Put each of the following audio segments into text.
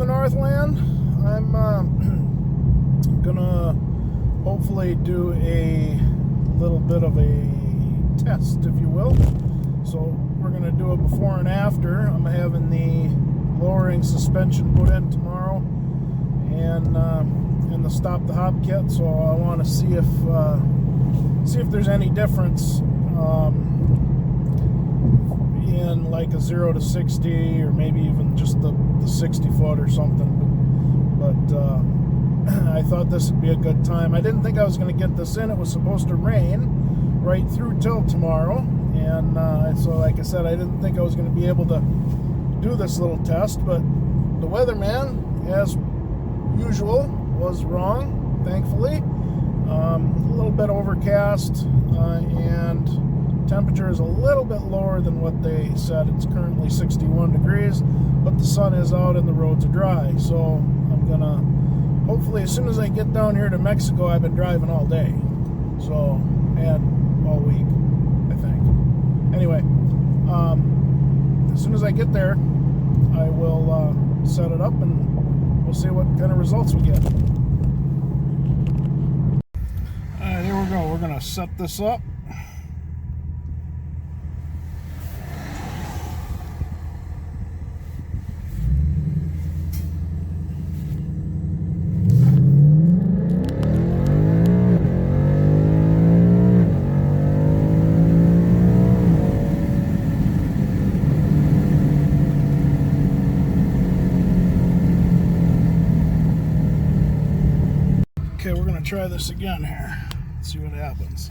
the Northland. I'm gonna hopefully do a little bit of a test, if you will. So we're gonna do a before and after. I'm having the lowering suspension put in tomorrow, and the stop the hop kit. So I want to see if there's any difference in like a 0 to 60, or maybe even just the 60 foot or something. But I thought this would be a good time. I didn't think I was going to get this in. It was supposed to rain right through till tomorrow, and so like I said, I didn't think I was going to be able to do this little test. But the weatherman, as usual, was wrong, thankfully. A little bit overcast, and temperature is a little bit lower than what they said. It's currently 61 degrees, but the sun is out and the roads are dry. So I'm gonna, hopefully, as soon as I get down here to Mexico, I've been driving all day, so, and all week, I think. Anyway, as soon as I get there, I will set it up, and we'll see what kind of results we get. Alright, here we go. We're gonna set this up. Okay, we're going to try this again here. See what happens.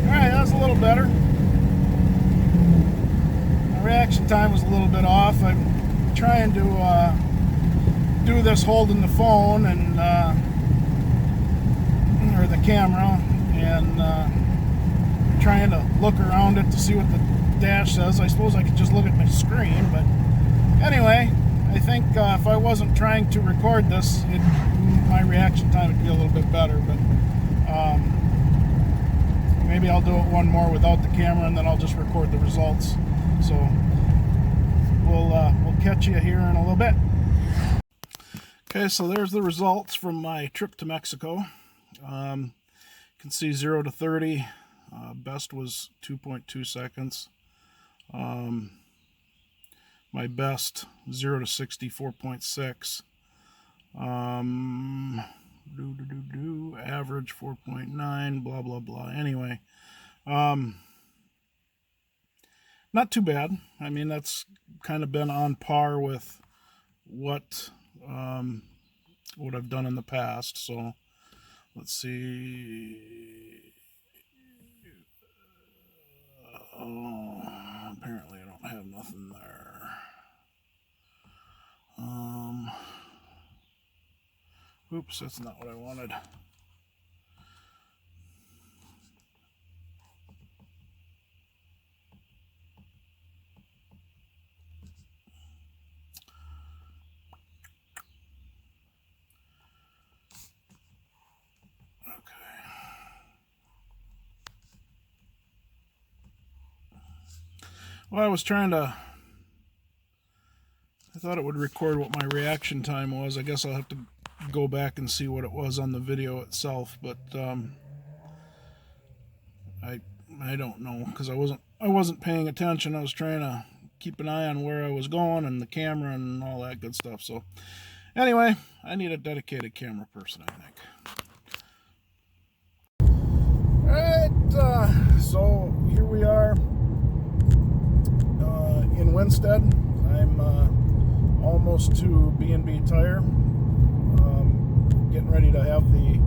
Alright, that's a little better. My reaction time was a little bit off. I'm trying to do this holding the phone and or the camera, and trying to look around it to see what the dash says. I suppose I could just look at my screen, but anyway, I think if I wasn't trying to record this, my reaction time would be a little bit better. But maybe I'll do it one more without the camera, and then I'll just record the results. So we'll catch you here in a little bit. Okay, so there's the results from my trip to Mexico. You can see 0 to 30, best was 2.2 seconds. My best 0 to 60, 4.6. Average 4.9, blah blah blah. Anyway, not too bad. I mean, that's kind of been on par with what I've done in the past. So let's see. Oh, apparently I don't have nothing there. Oops, that's not what I wanted. Well, I thought it would record what my reaction time was. I guess I'll have to go back and see what it was on the video itself, but I don't know, because I wasn't paying attention. I was trying to keep an eye on where I was going and the camera and all that good stuff. So anyway, I need a dedicated camera person, I think. Alright, so here we are in Winstead. I'm almost to B&B Tire. Getting ready to have the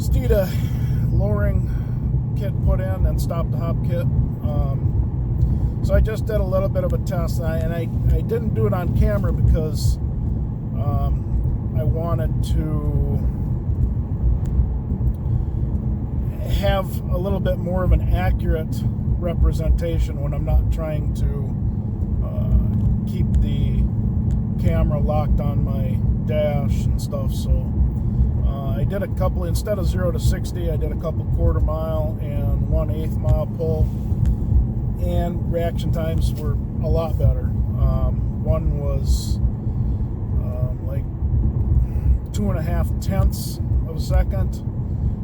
Steeda lowering kit put in and stop the hop kit. So I just did a little bit of a test, and I didn't do it on camera because I wanted to have a little bit more of an accurate representation when I'm not trying to keep the camera locked on my dash and stuff. So I did a couple, instead of 0 to 60, I did a couple quarter mile and 1/8 mile pull, and reaction times were a lot better. One was like 2.5 tenths of a second.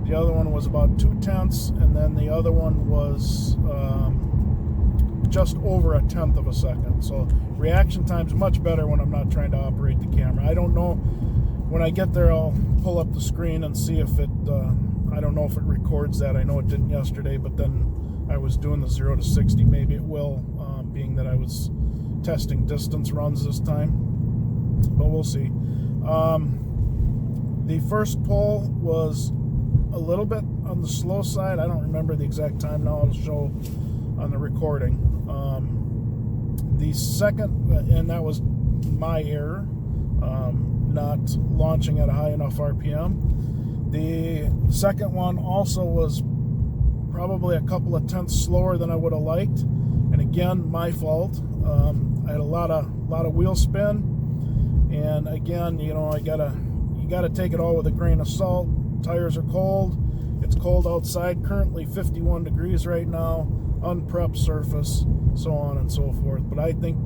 The other one was about 2 tenths, and then the other one was just over 1/10 of a second. So reaction time's much better when I'm not trying to operate the camera. I don't know, when I get there I'll pull up the screen and see if it, I don't know if it records that. I know it didn't yesterday, but then I was doing the 0 to 60. Maybe it will, being that I was testing distance runs this time, but we'll see. The first pull was a little bit on the slow side. I don't remember the exact time now. I'll show on the recording. The second, and that was my error, not launching at a high enough RPM. The second one also was probably a couple of tenths slower than I would have liked, and again, my fault. I had a lot of wheel spin, and again, you know, you gotta take it all with a grain of salt. Tires are cold. It's cold outside, currently 51 degrees right now, unprepped surface, so on and so forth. But I think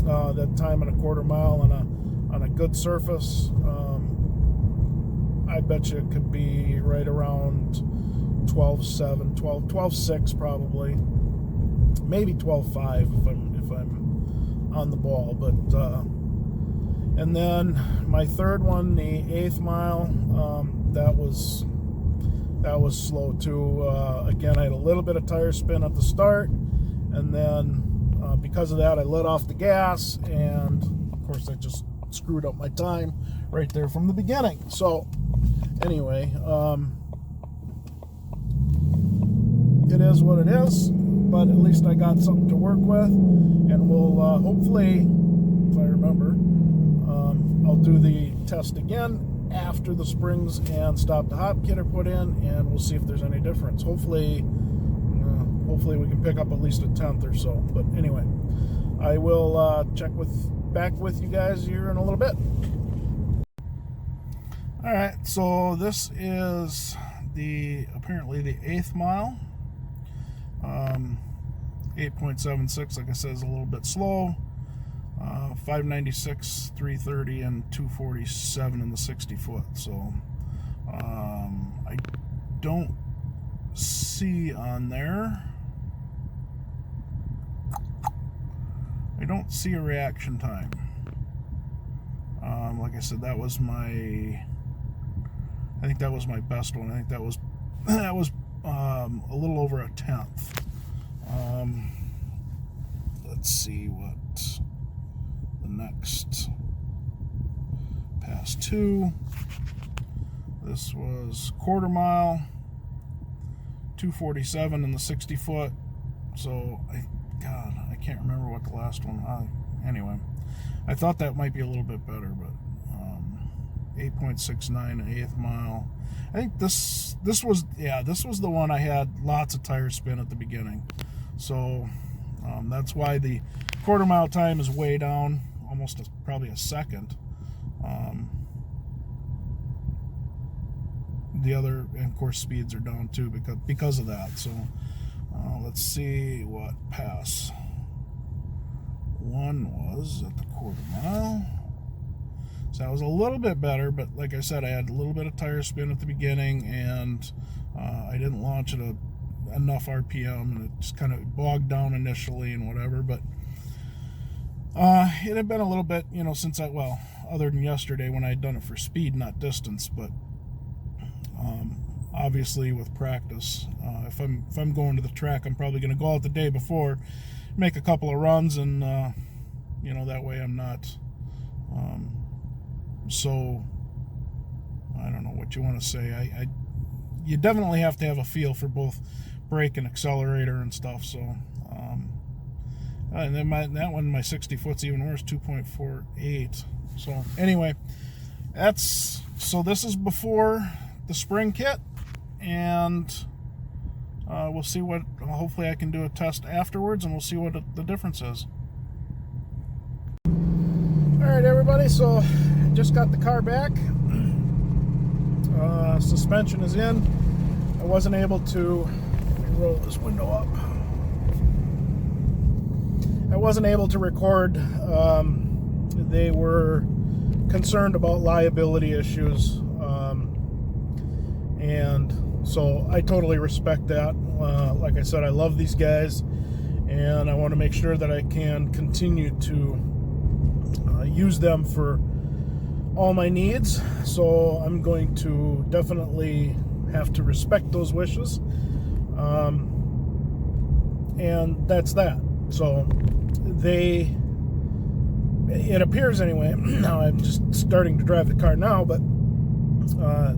that time in a quarter mile on a good surface, I bet you it could be right around 12.7, 12.6 probably, maybe 12.5 if I'm on the ball. But and then my third one, the 1/8 mile, that was slow too. Again, I had a little bit of tire spin at the start, and then because of that, I let off the gas, and of course, I just screwed up my time right there from the beginning. So anyway, it is what it is, but at least I got something to work with, and we'll hopefully, if I remember, I'll do the test again after the springs and stop the hop kit are put in, and we'll see if there's any difference. Hopefully we can pick up at least 1/10 or so. But anyway, I will check back with you guys here in a little bit. All right, so this is apparently the 1/8 mile. 8.76, like I said, is a little bit slow. 596, 330, and 247 in the 60 foot. So I don't see on there, I don't see a reaction time. Like I said, I think that was my best one. I think that was a little over 1/10. Let's see what the next pass 2. This was quarter mile, 247 in the 60 foot. So I can't remember what the last one. Anyway, I thought that might be a little bit better, but 8.69 an 1/8 mile. I think this was the one I had lots of tire spin at the beginning. So that's why the quarter mile time is way down, almost probably a second. The other, and of course, speeds are down too because of that. So let's see what pass 1 was at the quarter mile. So that was a little bit better, but like I said, I had a little bit of tire spin at the beginning, and I didn't launch at enough RPM, and it just kind of bogged down initially and whatever. But it had been a little bit, since other than yesterday when I had done it for speed, not distance. But obviously with practice, if I'm going to the track, I'm probably going to go out the day before, make a couple of runs, and that way I'm not so, I don't know what you want to say. You definitely have to have a feel for both brake and accelerator and stuff. So and then my 60 foot's even worse, 2.48. So anyway, this is before the spring kit, and we'll see what, hopefully I can do a test afterwards, and we'll see what the difference is. All right, everybody. everybody. So just got the car back. Suspension is in. I wasn't able to, let me roll this window up. I wasn't able to record. They were concerned about liability issues. And so I totally respect that. Like I said, I love these guys, and I want to make sure that I can continue to use them for all my needs. So I'm going to definitely have to respect those wishes. And that's that. So it appears anyway, now I'm just starting to drive the car now, but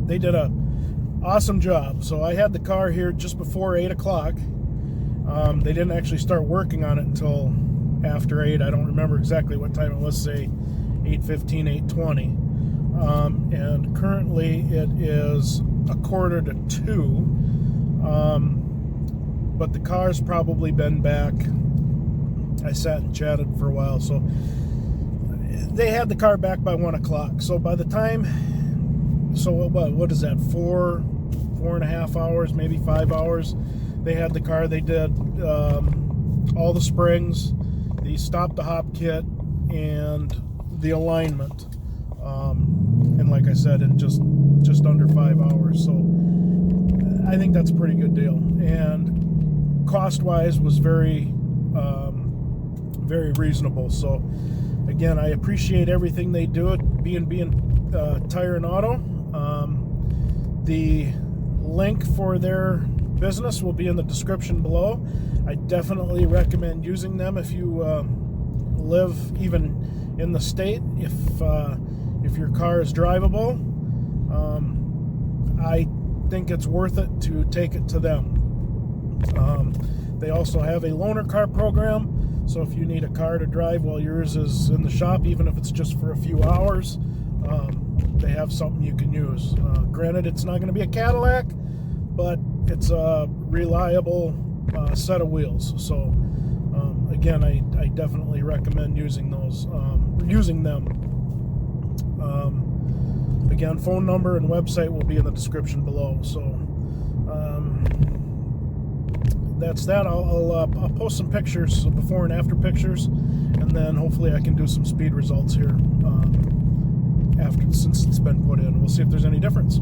they did a awesome job. So I had the car here just before 8 o'clock. They didn't actually start working on it until after 8. I don't remember exactly what time it was, say 8:15, 8:20. And currently it is 1:45. But the car's probably been back. I sat and chatted for a while, so they had the car back by 1 o'clock. So by the time, so what is that, 4.5 hours, maybe 5 hours, they had the car. They did all the springs, the stop the hop kit, and the alignment. And like I said, in just under 5 hours. So I think that's a pretty good deal. And cost-wise was very reasonable. So again, I appreciate everything they do at B&B Tire and Auto. The link for their business will be in the description below. I definitely recommend using them if you live even in the state. If your car is drivable, I think it's worth it to take it to them. They also have a loaner car program, so if you need a car to drive while yours is in the shop, even if it's just for a few hours, they have something you can use. Granted, it's not going to be a Cadillac, but it's a reliable set of wheels. So again, I definitely recommend using them. Again, phone number and website will be in the description below. So that's that. I'll post some pictures, before and after pictures, and then hopefully I can do some speed results here since it's been put in. We'll see if there's any difference.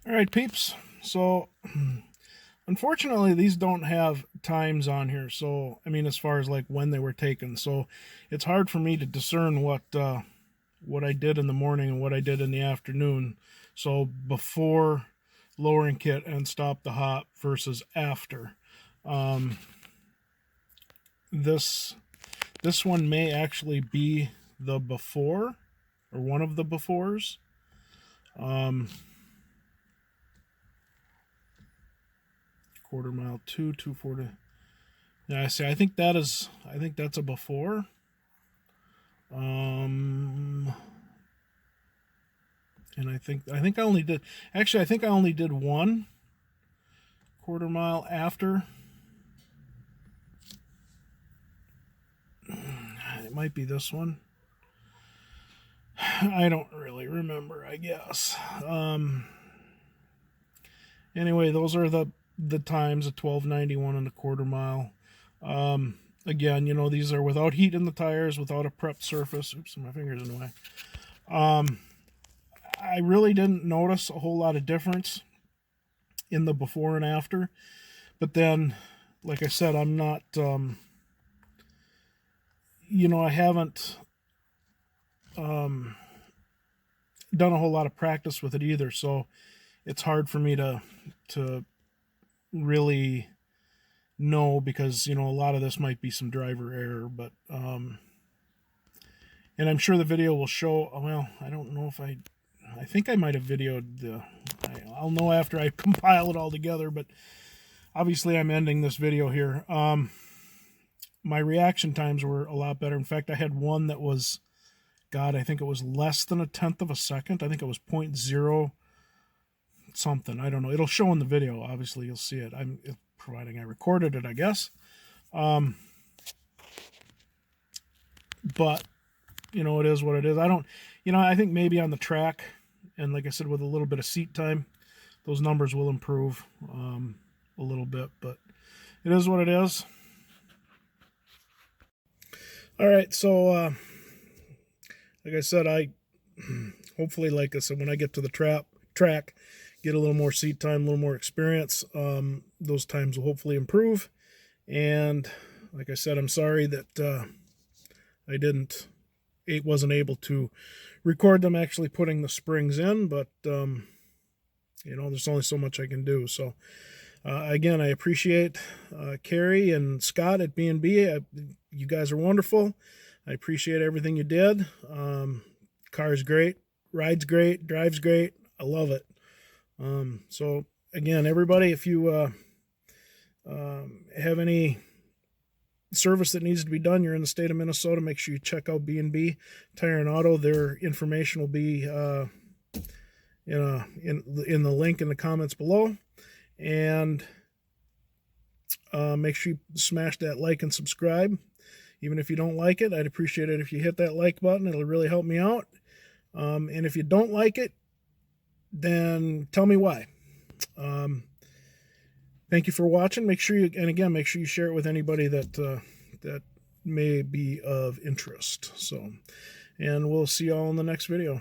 Alright, peeps, so unfortunately these don't have times on here, so I mean as far as like when they were taken, so it's hard for me to discern what I did in the morning and what I did in the afternoon. So before lowering kit and stop the hop versus after. This one may actually be the before, or one of the befores. Quarter mile 240. Yeah, I see. I think that's a before. And I think I only did, actually I think I only did one quarter mile after. It might be this one. I don't really remember, I guess. Anyway, those are the times, a 12:91 and a quarter mile. Again, you know, these are without heat in the tires, without a prepped surface. Oops, my finger's in the way. I really didn't notice a whole lot of difference in the before and after. But then, like I said, I'm not, you know, I haven't, done a whole lot of practice with it either, so it's hard for me to really know, because a lot of this might be some driver error, but and I'm sure the video will show. Well, I don't know if I think I might have videoed the. I'll know after I compile it all together, but obviously I'm ending this video here. My reaction times were a lot better. In fact, I had one that was, God, I think it was less than 1/10 of a second. I think it was 0.0 something. I don't know. It'll show in the video. Obviously, you'll see it. Providing I recorded it, I guess. But it is what it is. I don't, I think maybe on the track, and like I said, with a little bit of seat time, those numbers will improve a little bit, but it is what it is. All right, so like I said, hopefully, like I said, when I get to the track, get a little more seat time, a little more experience, those times will hopefully improve. And like I said, I'm sorry that I wasn't able to record them actually putting the springs in, but there's only so much I can do. So again, I appreciate Carrie and Scott at B&B. You guys are wonderful. I appreciate everything you did. Car's great, rides great, drives great. I love it. So again, everybody, if you have any service that needs to be done, you're in the state of Minnesota, make sure you check out B&B Tire and Auto. Their information will be in the link in the comments below. And make sure you smash that like and subscribe. Even if you don't like it, I'd appreciate it if you hit that like button. It'll really help me out. And if you don't like it, then tell me why. Thank you for watching. Make sure you share it with anybody that may be of interest. So, and we'll see you all in the next video.